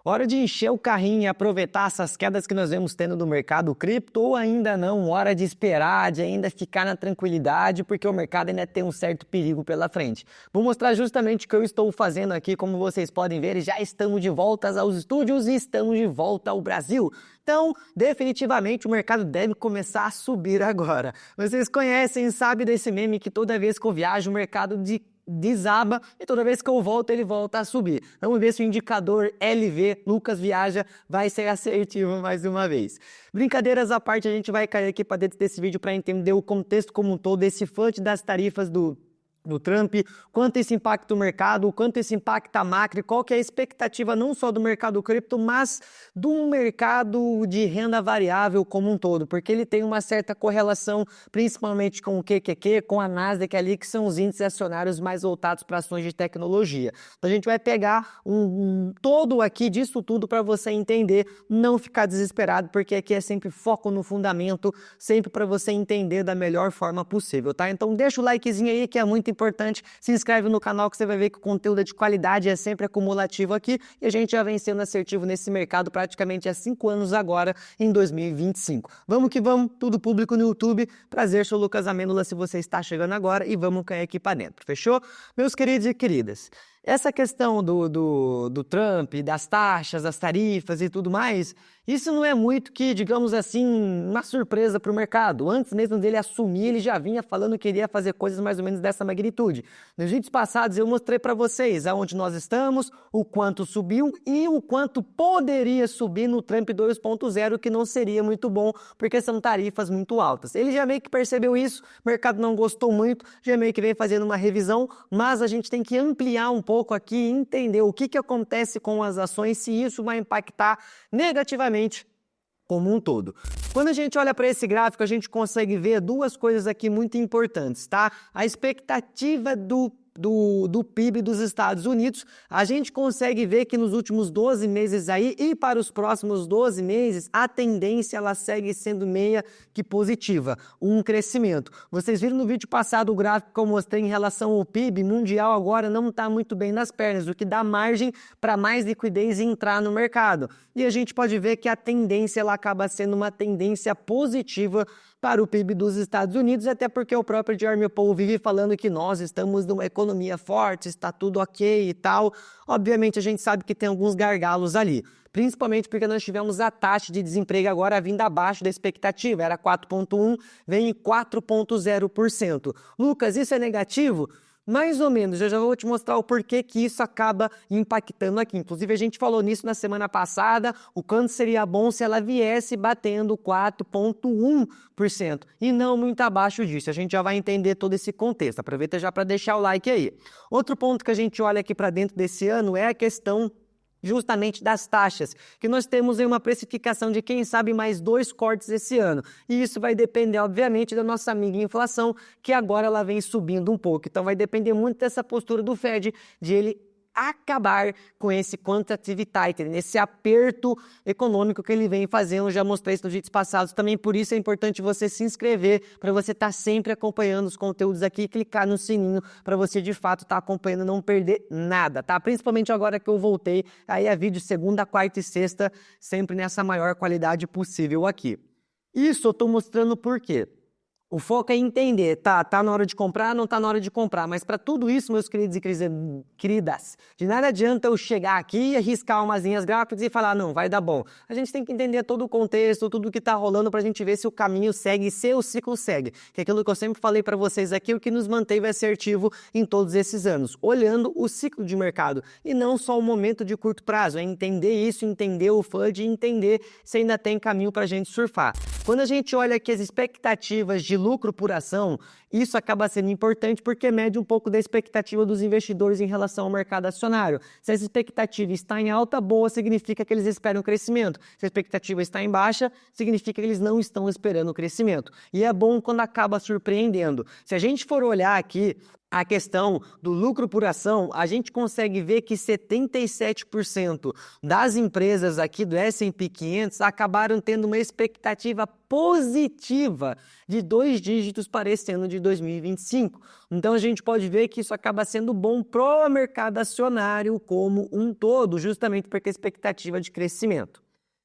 Hora de encher o carrinho e aproveitar essas quedas que nós vemos tendo no mercado cripto ou ainda não? Hora de esperar, de ainda ficar na tranquilidade, porque o mercado ainda tem um certo perigo pela frente. Vou mostrar justamente o que eu estou fazendo aqui, como vocês podem ver, já estamos de volta aos estúdios e estamos de volta ao Brasil. Então, definitivamente o mercado deve começar a subir agora. Vocês conhecem, sabem desse meme que toda vez que eu viajo o mercado desaba e toda vez que eu volto ele volta a subir. Vamos ver se o indicador LV, Lucas Viaja, vai ser assertivo mais uma vez. Brincadeiras à parte, a gente vai cair aqui para dentro desse vídeo para entender o contexto como um todo, esse fluxo das tarifas do Trump, quanto isso impacta o mercado, quanto isso impacta a macro, qual que é a expectativa não só do mercado cripto, mas do mercado de renda variável como um todo, porque ele tem uma certa correlação principalmente com o QQQ, com a Nasdaq ali, que são os índices acionários mais voltados para ações de tecnologia. Então a gente vai pegar um todo aqui disso tudo para você entender, não ficar desesperado, porque aqui é sempre foco no fundamento, sempre para você entender da melhor forma possível, tá? Então deixa o likezinho aí que é muito importante, se inscreve no canal que você vai ver que o conteúdo é de qualidade, é sempre acumulativo aqui e a gente já vem sendo assertivo nesse mercado praticamente há 5 anos agora, em 2025. Vamos que vamos, tudo público no YouTube. Prazer, sou o Lucas Amêndola, se você está chegando agora e vamos cair aqui para dentro, fechou? Meus queridos e queridas, essa questão do Trump, das taxas, das tarifas e tudo mais, isso não é muito que, digamos assim, uma surpresa para o mercado. Antes mesmo dele assumir, ele já vinha falando que iria fazer coisas mais ou menos dessa magnitude. Nos vídeos passados eu mostrei para vocês aonde nós estamos, o quanto subiu e o quanto poderia subir no Trump 2.0, que não seria muito bom, porque são tarifas muito altas. Ele já meio que percebeu isso, o mercado não gostou muito, já meio que vem fazendo uma revisão, mas a gente tem que ampliar um pouco aqui e entender o que acontece com as ações, se isso vai impactar negativamente como um todo. Quando a gente olha para esse gráfico, a gente consegue ver duas coisas aqui muito importantes, tá? A expectativa do PIB dos Estados Unidos, a gente consegue ver que nos últimos 12 meses aí e para os próximos 12 meses, a tendência ela segue sendo meia que positiva, um crescimento. Vocês viram no vídeo passado o gráfico que eu mostrei em relação ao PIB mundial agora não está muito bem nas pernas, o que dá margem para mais liquidez entrar no mercado. E a gente pode ver que a tendência ela acaba sendo uma tendência positiva para o PIB dos Estados Unidos, até porque o próprio Jeremy Powell vive falando que nós estamos numa economia forte, está tudo ok e tal. Obviamente a gente sabe que tem alguns gargalos ali, principalmente porque nós tivemos a taxa de desemprego agora vindo abaixo da expectativa, era 4,1%, vem em 4,0%. Lucas, isso é negativo? Mais ou menos, eu já vou te mostrar o porquê que isso acaba impactando aqui. Inclusive, a gente falou nisso na semana passada, o quanto seria bom se ela viesse batendo 4,1% e não muito abaixo disso. A gente já vai entender todo esse contexto. Aproveita já para deixar o like aí. Outro ponto que a gente olha aqui para dentro desse ano é a questão justamente das taxas, que nós temos aí uma precificação de quem sabe mais 2 cortes esse ano. E isso vai depender, obviamente, da nossa amiga inflação, que agora ela vem subindo um pouco. Então vai depender muito dessa postura do Fed, de ele acabar com esse quantitative tightening, esse aperto econômico que ele vem fazendo. Já mostrei isso nos vídeos passados também, por isso é importante você se inscrever para você estar sempre acompanhando os conteúdos aqui e clicar no sininho para você de fato estar acompanhando e não perder nada, tá? Principalmente agora que eu voltei, aí é vídeo segunda, quarta e sexta, sempre nessa maior qualidade possível aqui. Isso eu estou mostrando por quê? O foco é entender, tá na hora de comprar, não tá na hora de comprar, mas para tudo isso, meus queridos e queridas, de nada adianta eu chegar aqui e arriscar umas linhas gráficas e falar, não, vai dar bom. A gente tem que entender todo o contexto, tudo o que tá rolando pra gente ver se o caminho segue, se o ciclo segue, que é aquilo que eu sempre falei para vocês aqui, o que nos manteve assertivo em todos esses anos, olhando o ciclo de mercado e não só o momento de curto prazo, é entender isso, entender o FUD e entender se ainda tem caminho pra gente surfar. Quando a gente olha aqui as expectativas de lucro por ação, isso acaba sendo importante porque mede um pouco da expectativa dos investidores em relação ao mercado acionário. Se essa expectativa está em alta, boa, significa que eles esperam crescimento. Se a expectativa está em baixa, significa que eles não estão esperando crescimento. E é bom quando acaba surpreendendo. Se a gente for olhar aqui a questão do lucro por ação, a gente consegue ver que 77% das empresas aqui do S&P 500 acabaram tendo uma expectativa positiva de 2 dígitos para esse ano de de 2025. Então a gente pode ver que isso acaba sendo bom para o mercado acionário como um todo, justamente porque a expectativa de crescimento.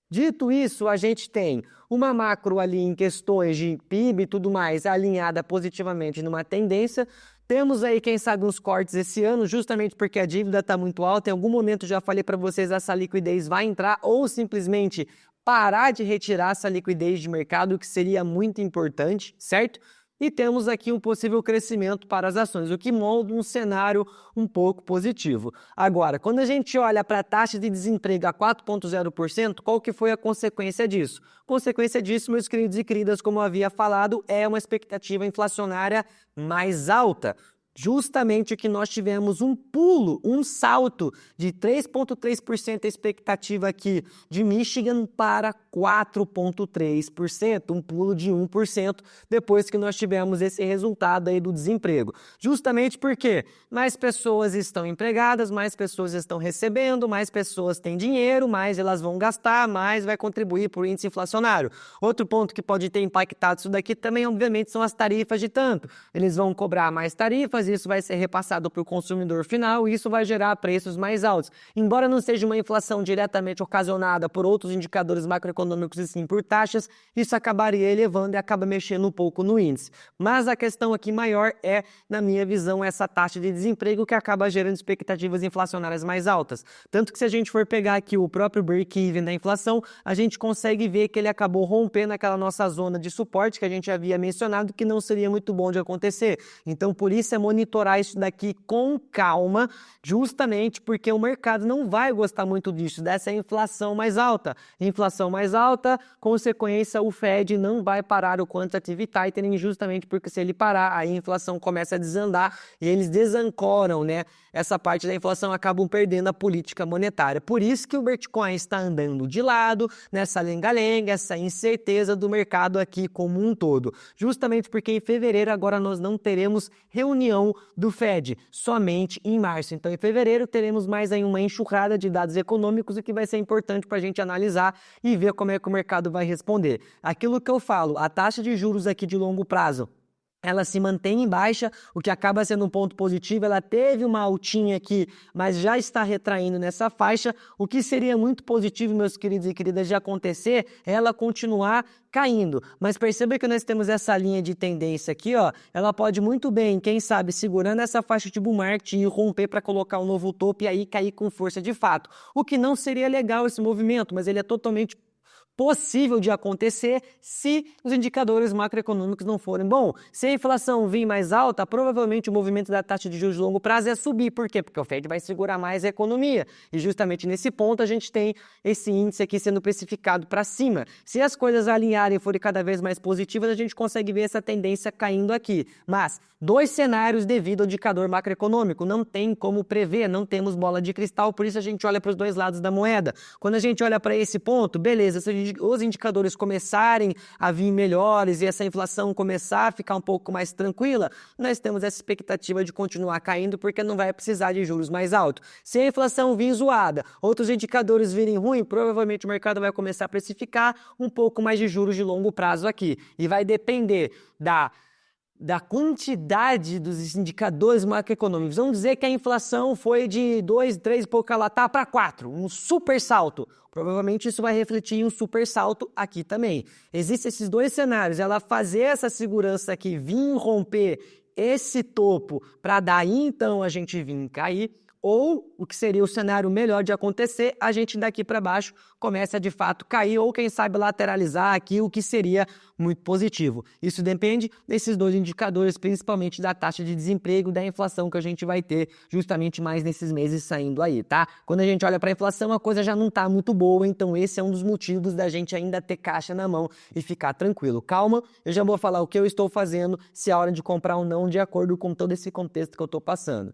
Dito isso, a gente tem uma macro ali em questões de PIB e tudo mais alinhada positivamente numa tendência. Temos aí, quem sabe, uns cortes esse ano, justamente porque a dívida está muito alta. Em algum momento já falei para vocês, essa liquidez vai entrar ou simplesmente parar de retirar essa liquidez de mercado, o que seria muito importante, certo? E temos aqui um possível crescimento para as ações, o que molda um cenário um pouco positivo. Agora, quando a gente olha para a taxa de desemprego a 4,0%, qual que foi a consequência disso? Consequência disso, meus queridos e queridas, como eu havia falado, é uma expectativa inflacionária mais alta. Justamente que nós tivemos um pulo, um salto de 3,3% a expectativa aqui de Michigan para 4,3%, um pulo de 1% depois que nós tivemos esse resultado aí do desemprego. Justamente porque mais pessoas estão empregadas, mais pessoas estão recebendo, mais pessoas têm dinheiro, mais elas vão gastar, mais vai contribuir para o índice inflacionário. Outro ponto que pode ter impactado isso daqui também, obviamente, são as tarifas de tanto. Eles vão cobrar mais tarifas, isso vai ser repassado para o consumidor final e isso vai gerar preços mais altos. Embora não seja uma inflação diretamente ocasionada por outros indicadores macroeconômicos e sim por taxas, isso acabaria elevando e acaba mexendo um pouco no índice. Mas a questão aqui maior é, na minha visão, essa taxa de desemprego que acaba gerando expectativas inflacionárias mais altas. Tanto que se a gente for pegar aqui o próprio break-even da inflação, a gente consegue ver que ele acabou rompendo aquela nossa zona de suporte que a gente havia mencionado que não seria muito bom de acontecer. Então, por isso é monitorar isso daqui com calma, justamente porque o mercado não vai gostar muito disso, dessa inflação mais alta. Inflação mais alta, consequência, o Fed não vai parar o quantitative tightening, justamente porque se ele parar, a inflação começa a desandar e eles desancoram, né? Essa parte da inflação, acabam perdendo a política monetária. Por isso que o Bitcoin está andando de lado, nessa lenga-lenga, essa incerteza do mercado aqui como um todo. Justamente porque em fevereiro agora nós não teremos reunião do Fed, somente em março. Então em fevereiro teremos mais aí uma enxurrada de dados econômicos, o que vai ser importante para a gente analisar e ver como é que o mercado vai responder. Aquilo que eu falo, a taxa de juros aqui de longo prazo, ela se mantém em baixa, o que acaba sendo um ponto positivo. Ela teve uma altinha aqui, mas já está retraindo nessa faixa. O que seria muito positivo, meus queridos e queridas, de acontecer é ela continuar caindo. Mas perceba que nós temos essa linha de tendência aqui, ó. Ela pode muito bem, quem sabe, segurando essa faixa de bull market e romper para colocar um novo topo e aí cair com força de fato. O que não seria legal esse movimento, mas ele é totalmente possível de acontecer se os indicadores macroeconômicos não forem bons. Se a inflação vir mais alta, provavelmente o movimento da taxa de juros de longo prazo é subir. Por quê? Porque o Fed vai segurar mais a economia. E justamente nesse ponto a gente tem esse índice aqui sendo precificado para cima. Se as coisas alinharem e forem cada vez mais positivas, a gente consegue ver essa tendência caindo aqui. Mas dois cenários devido ao indicador macroeconômico. Não tem como prever, não temos bola de cristal, por isso a gente olha para os dois lados da moeda. Quando a gente olha para esse ponto, beleza, se os indicadores começarem a vir melhores e essa inflação começar a ficar um pouco mais tranquila, nós temos essa expectativa de continuar caindo porque não vai precisar de juros mais altos. Se a inflação vir zoada, outros indicadores virem ruim, provavelmente o mercado vai começar a precificar um pouco mais de juros de longo prazo aqui. E vai depender da quantidade dos indicadores macroeconômicos. Vamos dizer que a inflação foi de 2, 3 e pouco lá, tá para 4, um super salto. Provavelmente isso vai refletir em um super salto aqui também. Existem esses dois cenários, ela fazer essa segurança aqui, vir romper esse topo para daí então a gente vir cair, ou o que seria o cenário melhor de acontecer, a gente daqui para baixo começa a de fato cair ou quem sabe lateralizar aqui, o que seria muito positivo. Isso depende desses dois indicadores, principalmente da taxa de desemprego e da inflação que a gente vai ter justamente mais nesses meses saindo aí, tá? Quando a gente olha para a inflação, a coisa já não está muito boa, então esse é um dos motivos da gente ainda ter caixa na mão e ficar tranquilo. Calma, eu já vou falar o que eu estou fazendo, se é hora de comprar ou não, de acordo com todo esse contexto que eu estou passando.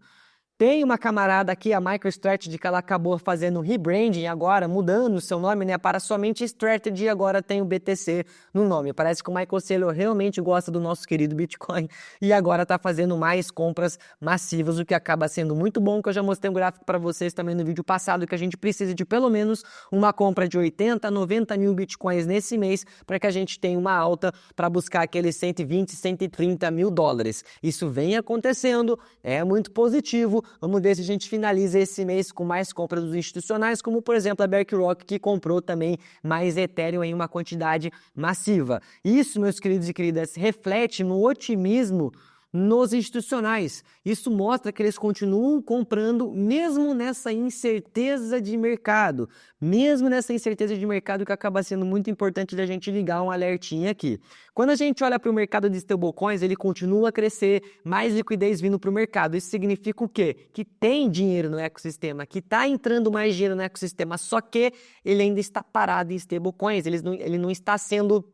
Tem uma camarada aqui, a MicroStrategy, que ela acabou fazendo um rebranding agora, mudando o seu nome, né, para somente Strategy, agora tem o BTC no nome. Parece que o Michael Saylor realmente gosta do nosso querido Bitcoin e agora está fazendo mais compras massivas, o que acaba sendo muito bom, que eu já mostrei um gráfico para vocês também no vídeo passado, que a gente precisa de pelo menos uma compra de 80 a 90 mil Bitcoins nesse mês para que a gente tenha uma alta para buscar aqueles 120, 130 mil dólares. Isso vem acontecendo, é muito positivo. Vamos ver se a gente finaliza esse mês com mais compras dos institucionais, como por exemplo a BlackRock, que comprou também mais Ethereum em uma quantidade massiva. Isso, meus queridos e queridas, reflete no otimismo nos institucionais. Isso mostra que eles continuam comprando mesmo nessa incerteza de mercado. Mesmo nessa incerteza de mercado, que acaba sendo muito importante da gente ligar um alertinha aqui. Quando a gente olha para o mercado de stablecoins, ele continua a crescer, mais liquidez vindo para o mercado. Isso significa o quê? Que tem dinheiro no ecossistema, que está entrando mais dinheiro no ecossistema, só que ele ainda está parado em stablecoins, ele não está sendo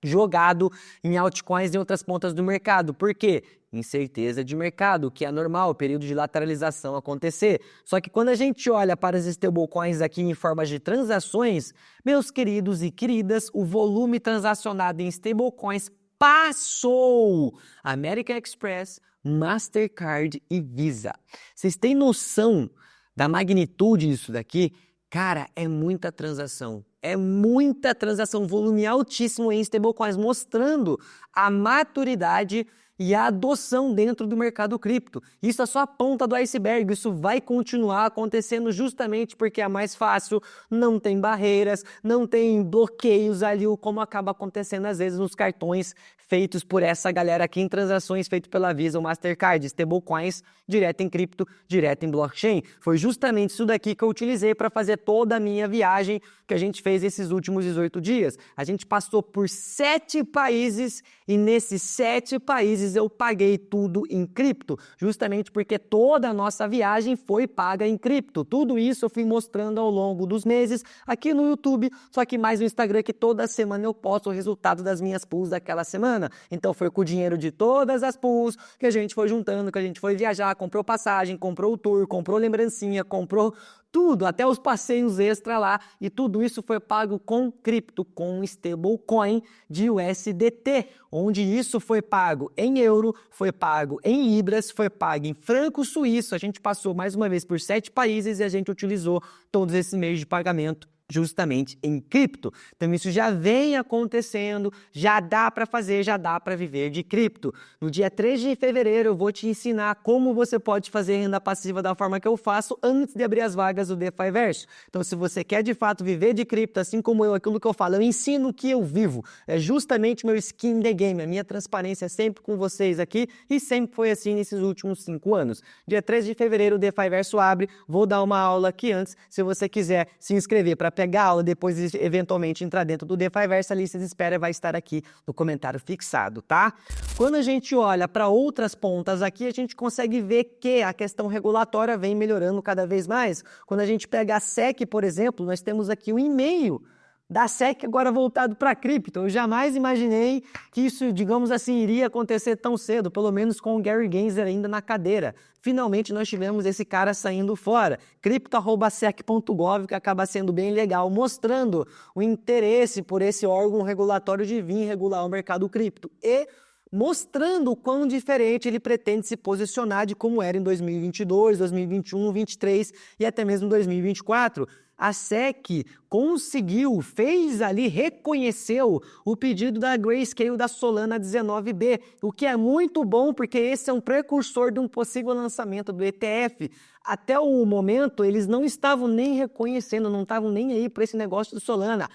jogado em altcoins e outras pontas do mercado. Por quê? Incerteza de mercado, que é normal, o período de lateralização acontecer. Só que quando a gente olha para as stablecoins aqui em formas de transações, meus queridos e queridas, o volume transacionado em stablecoins passou American Express, Mastercard e Visa. Vocês têm noção da magnitude disso daqui? Cara, é muita transação. É muita transação, volume altíssimo em stablecoins, mostrando a maturidade e a adoção dentro do mercado cripto. Isso é só a ponta do iceberg, isso vai continuar acontecendo justamente porque é mais fácil, não tem barreiras, não tem bloqueios ali, como acaba acontecendo às vezes nos cartões feitos por essa galera aqui em transações feitas pela Visa ou Mastercard, stablecoins direto em cripto, direto em blockchain. Foi justamente isso daqui que eu utilizei para fazer toda a minha viagem que a gente fez esses últimos 18 dias. A gente passou por 7 países e nesses 7 países eu paguei tudo em cripto, justamente porque toda a nossa viagem foi paga em cripto. Tudo isso eu fui mostrando ao longo dos meses aqui no YouTube, só que mais no Instagram, que toda semana eu posto o resultado das minhas pools daquela semana. Então foi com o dinheiro de todas as pools que a gente foi juntando, que a gente foi viajar, comprou passagem, comprou o tour, comprou lembrancinha, comprou tudo, até os passeios extra lá, e tudo isso foi pago com cripto, com stablecoin de USDT, onde isso foi pago em euro, foi pago em libras, foi pago em franco suíço. A gente passou mais uma vez por 7 países e a gente utilizou todos esses meios de pagamento justamente em cripto. Então isso já vem acontecendo, já dá para fazer, já dá para viver de cripto. No dia 3 de fevereiro eu vou te ensinar como você pode fazer renda passiva da forma que eu faço antes de abrir as vagas do DeFi Verso. Então se você quer de fato viver de cripto, assim como eu, aquilo que eu falo, eu ensino o que eu vivo. É justamente meu skin in the game, a minha transparência é sempre com vocês aqui e sempre foi assim nesses últimos 5 anos. Dia 3 de fevereiro o DeFi Verso abre, vou dar uma aula aqui antes, se você quiser se inscrever para pegar a aula, depois eventualmente entrar dentro do DeFi Verso, a lista de espera vai estar aqui no comentário fixado, tá? Quando a gente olha para outras pontas aqui, a gente consegue ver que a questão regulatória vem melhorando cada vez mais. Quando a gente pega a SEC, por exemplo, nós temos aqui um e-mail da SEC agora voltado para cripto. Eu jamais imaginei que isso, digamos assim, iria acontecer tão cedo, pelo menos com o Gary Gensler ainda na cadeira. Finalmente nós tivemos esse cara saindo fora. Crypto@sec.gov, que acaba sendo bem legal, mostrando o interesse por esse órgão regulatório de vir regular o mercado cripto e mostrando o quão diferente ele pretende se posicionar de como era em 2022, 2021, 2023 e até mesmo 2024. A SEC conseguiu, fez ali, reconheceu o pedido da Grayscale da Solana 19B, o que é muito bom porque esse é um precursor de um possível lançamento do ETF. Até o momento, eles não estavam nem reconhecendo, não estavam nem aí para esse negócio do Solana.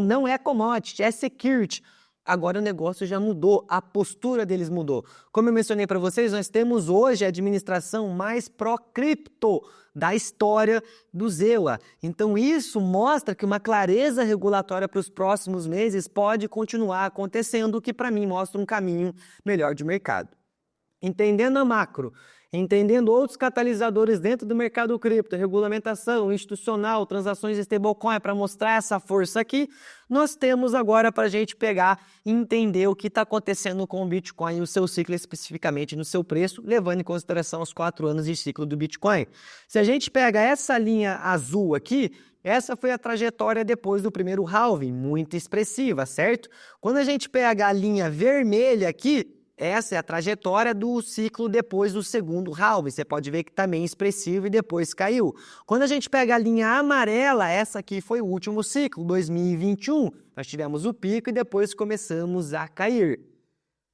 Não é commodity, é security. Agora o negócio já mudou, a postura deles mudou. Como eu mencionei para vocês, nós temos hoje a administração mais pró-cripto da história do ZEWA. Então isso mostra que uma clareza regulatória para os próximos meses pode continuar acontecendo, o que para mim mostra um caminho melhor de mercado. Entendendo a macro Entendendo outros catalisadores dentro do mercado cripto, regulamentação, institucional, transações stablecoin, para mostrar essa força aqui, nós temos agora para a gente pegar e entender o que está acontecendo com o Bitcoin e o seu ciclo especificamente no seu preço, levando em consideração os 4 anos de ciclo do Bitcoin. Se a gente pega essa linha azul aqui, essa foi a trajetória depois do primeiro halving, muito expressiva, certo? Quando a gente pega a linha vermelha aqui, essa é a trajetória do ciclo depois do segundo halving. Você pode ver que também expressivo e depois caiu. Quando a gente pega a linha amarela, essa aqui foi o último ciclo, 2021. Nós tivemos o pico e depois começamos a cair.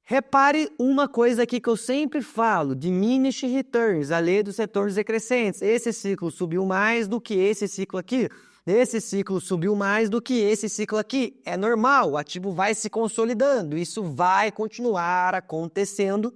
Repare uma coisa aqui que eu sempre falo, diminishing returns, a lei dos retornos decrescentes. Esse ciclo subiu mais do que esse ciclo aqui. Esse ciclo subiu mais do que esse ciclo aqui. É normal, o ativo vai se consolidando. Isso vai continuar acontecendo,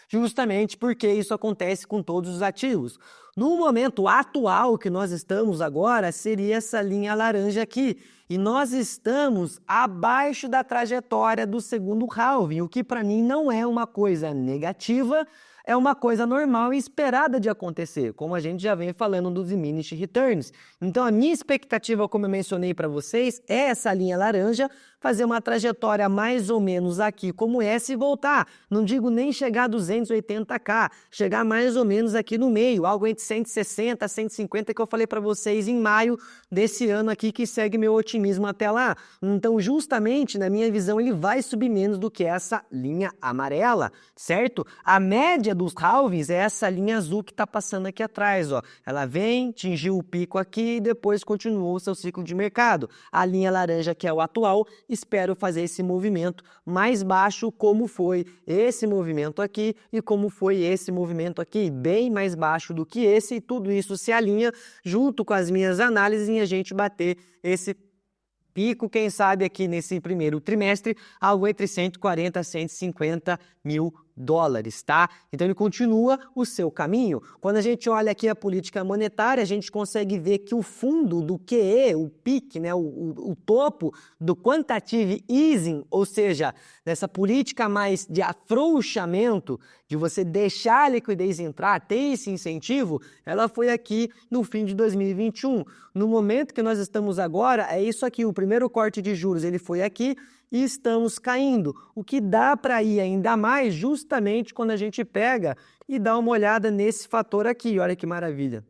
justamente porque isso acontece com todos os ativos. No momento atual que nós estamos agora, seria essa linha laranja aqui. E nós estamos abaixo da trajetória do segundo halving, o que para mim não é uma coisa negativa, é uma coisa normal e esperada de acontecer, como a gente já vem falando dos diminishing returns. Então a minha expectativa, como eu mencionei para vocês, é essa linha laranja fazer uma trajetória mais ou menos aqui como essa e voltar. Não digo nem chegar a 280k, chegar mais ou menos aqui no meio, algo entre 160 a 150 que eu falei para vocês em maio desse ano aqui, que segue meu otimismo até lá. Então justamente na minha visão ele vai subir menos do que essa linha amarela, certo? A média dos halvings é essa linha azul que está passando aqui atrás, ó. Ela vem, atingiu o pico aqui e depois continuou o seu ciclo de mercado. A linha laranja, que é o atual, espero fazer esse movimento mais baixo, como foi esse movimento aqui e como foi esse movimento aqui, bem mais baixo do que esse, e tudo isso se alinha junto com as minhas análises em a gente bater esse pico, quem sabe aqui nesse primeiro trimestre, algo entre 140 a 150 mil dólares, tá? Então ele continua o seu caminho. Quando a gente olha aqui a política monetária, a gente consegue ver que o fundo do QE, o pique, né, o topo do quantitative easing, ou seja, dessa política mais de afrouxamento, de você deixar a liquidez entrar, ter esse incentivo, ela foi aqui no fim de 2021. No momento que nós estamos agora, é isso aqui, o primeiro corte de juros, ele foi aqui, e estamos caindo. O que dá para ir ainda mais justamente quando a gente pega e dá uma olhada nesse fator aqui. Olha que maravilha.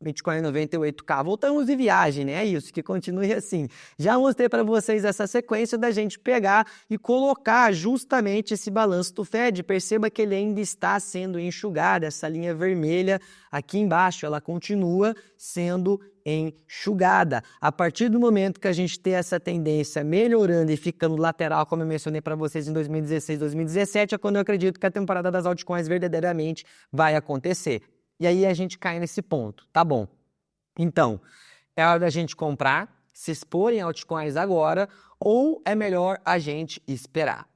Bitcoin 98k. Voltamos de viagem, né? É isso, que continue assim. Já mostrei para vocês essa sequência da gente pegar e colocar justamente esse balanço do Fed. Perceba que ele ainda está sendo enxugado. Essa linha vermelha aqui embaixo, ela continua sendo enxugada. A partir do momento que a gente tem essa tendência melhorando e ficando lateral, como eu mencionei para vocês em 2016, 2017, é quando eu acredito que a temporada das altcoins verdadeiramente vai acontecer. E aí a gente cai nesse ponto, tá bom? Então, é hora da gente comprar, se expor em altcoins agora, ou é melhor a gente esperar?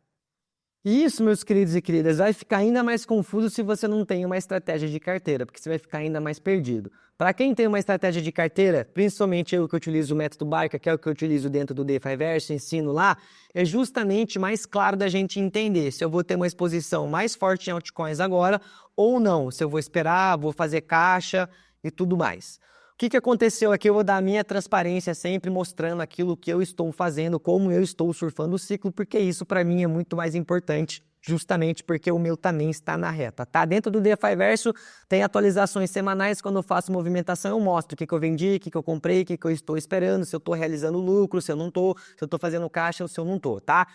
E isso, meus queridos e queridas, vai ficar ainda mais confuso se você não tem uma estratégia de carteira, porque você vai ficar ainda mais perdido. Para quem tem uma estratégia de carteira, principalmente eu que utilizo o método Barca, que é o que eu utilizo dentro do DeFiverse, ensino lá, é justamente mais claro da gente entender se eu vou ter uma exposição mais forte em altcoins agora ou não, se eu vou esperar, vou fazer caixa e tudo mais. O que aconteceu aqui? Eu vou dar a minha transparência sempre mostrando aquilo que eu estou fazendo, como eu estou surfando o ciclo, porque isso para mim é muito mais importante, justamente porque o meu também está na reta, tá? Dentro do DeFiverso tem atualizações semanais, quando eu faço movimentação eu mostro o que eu vendi, o que eu comprei, o que eu estou esperando, se eu estou realizando lucro, se eu não estou, se eu estou fazendo caixa ou se eu não estou, tá?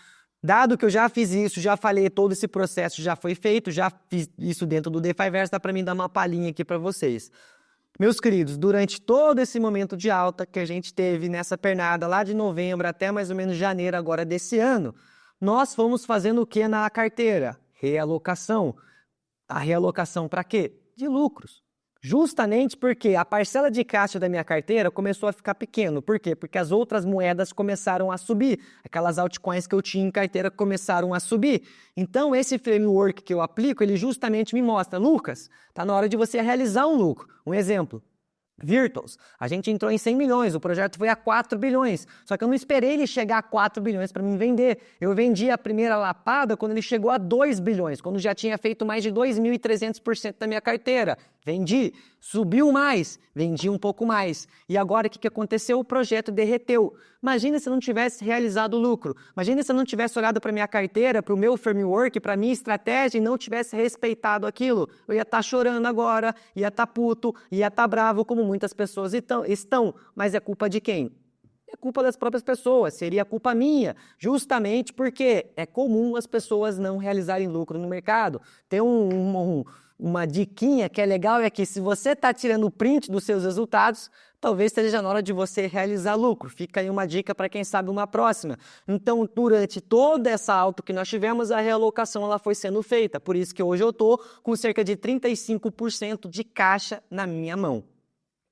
Dado que eu já fiz isso, já falei, todo esse processo já foi feito, já fiz isso dentro do DeFiverso, dá para mim dar uma palhinha aqui para vocês. Meus queridos, durante todo esse momento de alta que a gente teve nessa pernada lá de novembro até mais ou menos janeiro agora desse ano, nós fomos fazendo o que na carteira? Realocação. A realocação para quê? De lucros. Justamente porque a parcela de caixa da minha carteira começou a ficar pequeno. Por quê? Porque as outras moedas começaram a subir. Aquelas altcoins que eu tinha em carteira começaram a subir. Então, esse framework que eu aplico, ele justamente me mostra, Lucas, está na hora de você realizar um lucro. Um exemplo, Virtuals, a gente entrou em 100 milhões, o projeto foi a 4 bilhões, só que eu não esperei ele chegar a 4 bilhões para me vender. Eu vendi a primeira lapada quando ele chegou a 2 bilhões, quando já tinha feito mais de 2.300% da minha carteira. Vendi, subiu mais, vendi um pouco mais. E agora o que aconteceu? O projeto derreteu. Imagina se eu não tivesse realizado o lucro. Imagina se eu não tivesse olhado para minha carteira, para o meu framework, para a minha estratégia e não tivesse respeitado aquilo. Eu ia estar chorando agora, ia estar puto, ia estar bravo, como muitas pessoas estão. Mas é culpa de quem? É culpa das próprias pessoas, seria culpa minha, justamente porque é comum as pessoas não realizarem lucro no mercado. Tem uma diquinha que é legal, é que se você está tirando o print dos seus resultados, talvez esteja na hora de você realizar lucro. Fica aí uma dica para quem sabe uma próxima. Então, durante toda essa alta que nós tivemos, a realocação ela foi sendo feita. Por isso que hoje eu estou com cerca de 35% de caixa na minha mão.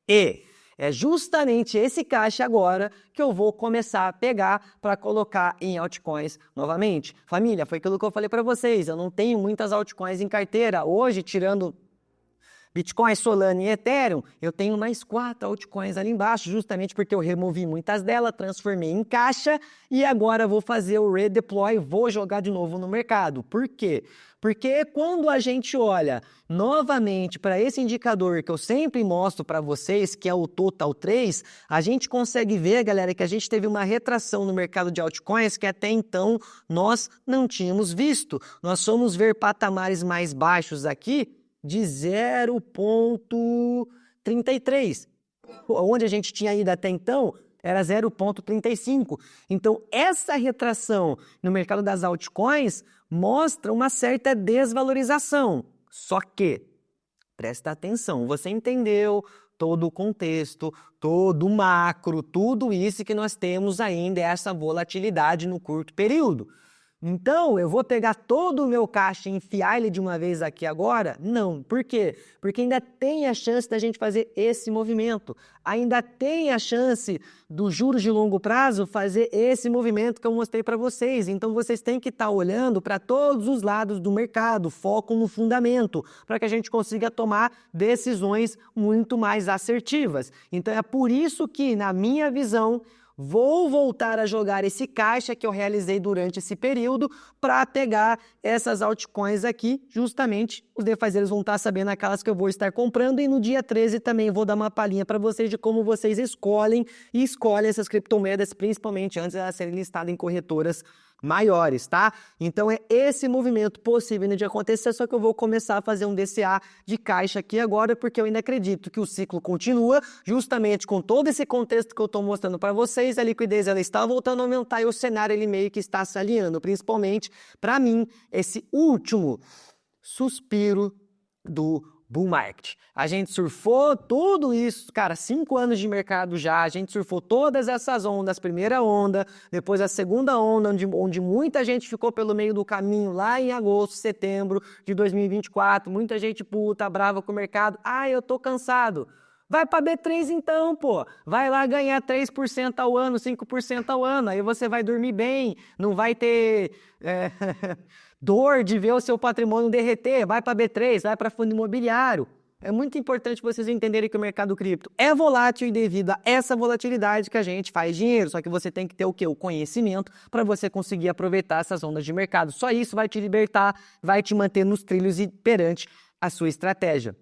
E é justamente esse caixa agora que eu vou começar a pegar para colocar em altcoins novamente. Família, foi aquilo que eu falei para vocês, eu não tenho muitas altcoins em carteira. Hoje, tirando Bitcoin, Solana e Ethereum, eu tenho mais 4 altcoins ali embaixo, justamente porque eu removi muitas delas, transformei em caixa e agora vou fazer o redeploy, vou jogar de novo no mercado. Por quê? Porque quando a gente olha novamente para esse indicador que eu sempre mostro para vocês, que é o Total 3, a gente consegue ver, galera, que a gente teve uma retração no mercado de altcoins que até então nós não tínhamos visto. Nós fomos ver patamares mais baixos aqui, de 0,33. Onde a gente tinha ido até então era 0,35. Então, essa retração no mercado das altcoins mostra uma certa desvalorização. Só que, presta atenção, você entendeu todo o contexto, todo o macro, tudo isso que nós temos ainda, essa volatilidade no curto período. Então, eu vou pegar todo o meu caixa e enfiar ele de uma vez aqui agora? Não. Por quê? Porque ainda tem a chance da gente fazer esse movimento. Ainda tem a chance dos juros de longo prazo fazer esse movimento que eu mostrei para vocês. Então, vocês têm que estar olhando para todos os lados do mercado, foco no fundamento, para que a gente consiga tomar decisões muito mais assertivas. Então, é por isso que, na minha visão, vou voltar a jogar esse caixa que eu realizei durante esse período para pegar essas altcoins aqui, justamente os defazeiros vão estar sabendo aquelas que eu vou estar comprando e no dia 13 também vou dar uma palhinha para vocês de como vocês escolhem essas criptomoedas, principalmente antes de elas serem listadas em corretoras maiores, tá? Então é esse movimento possível de acontecer, só que eu vou começar a fazer um DCA de caixa aqui agora, porque eu ainda acredito que o ciclo continua, justamente com todo esse contexto que eu estou mostrando para vocês, a liquidez ela está voltando a aumentar e o cenário ele meio que está se alinhando, principalmente para mim, esse último suspiro do bull market. A gente surfou tudo isso, cara, 5 anos de mercado já, a gente surfou todas essas ondas, primeira onda, depois a segunda onda, onde muita gente ficou pelo meio do caminho lá em agosto, setembro de 2024, muita gente puta, brava com o mercado, eu tô cansado. Vai para B3 então, pô. Vai lá ganhar 3% ao ano, 5% ao ano. Aí você vai dormir bem, não vai ter dor de ver o seu patrimônio derreter. Vai para B3, vai para fundo imobiliário. É muito importante vocês entenderem que o mercado cripto é volátil e devido a essa volatilidade que a gente faz dinheiro. Só que você tem que ter o quê? O conhecimento para você conseguir aproveitar essas ondas de mercado. Só isso vai te libertar, vai te manter nos trilhos e perante a sua estratégia.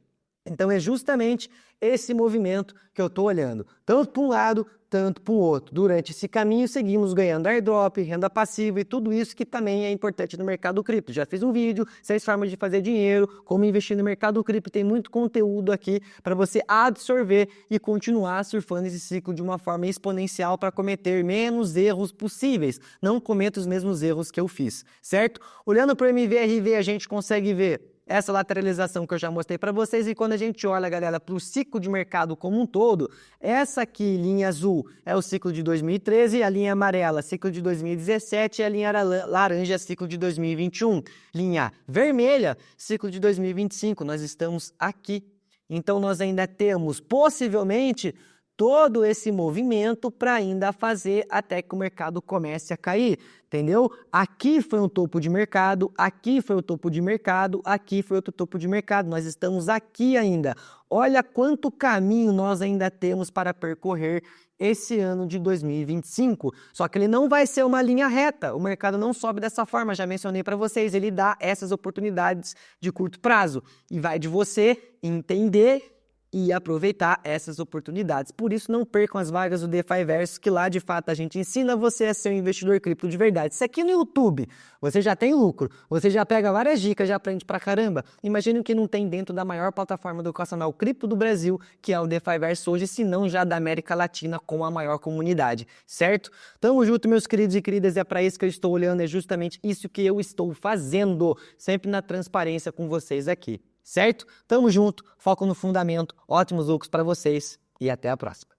Então é justamente esse movimento que eu estou olhando, tanto para um lado, tanto para o outro. Durante esse caminho, seguimos ganhando airdrop, renda passiva e tudo isso que também é importante no mercado cripto. Já fiz um vídeo, 6 formas de fazer dinheiro, como investir no mercado cripto. Tem muito conteúdo aqui para você absorver e continuar surfando esse ciclo de uma forma exponencial para cometer menos erros possíveis. Não cometa os mesmos erros que eu fiz, certo? Olhando para o MVRV, a gente consegue ver essa lateralização que eu já mostrei para vocês e quando a gente olha, galera, para o ciclo de mercado como um todo, essa aqui, linha azul, é o ciclo de 2013, a linha amarela, ciclo de 2017 e a linha laranja, ciclo de 2021. Linha vermelha, ciclo de 2025, nós estamos aqui. Então, nós ainda temos, possivelmente, todo esse movimento para ainda fazer até que o mercado comece a cair, entendeu? Aqui foi um topo de mercado, aqui foi o topo de mercado, aqui foi outro topo de mercado. Nós estamos aqui ainda. Olha quanto caminho nós ainda temos para percorrer esse ano de 2025. Só que ele não vai ser uma linha reta. O mercado não sobe dessa forma, já mencionei para vocês. Ele dá essas oportunidades de curto prazo e vai de você entender e aproveitar essas oportunidades. Por isso, não percam as vagas do DeFi Versus, que lá de fato a gente ensina você a ser um investidor cripto de verdade. Se aqui no YouTube você já tem lucro, você já pega várias dicas, já aprende pra caramba, imagine o que não tem dentro da maior plataforma educacional cripto do Brasil, que é o DeFi Versus hoje, se não já da América Latina com a maior comunidade, certo? Tamo junto, meus queridos e queridas, é para isso que eu estou olhando, é justamente isso que eu estou fazendo, sempre na transparência com vocês aqui. Certo? Tamo junto, foco no fundamento, ótimos lucros para vocês e até a próxima.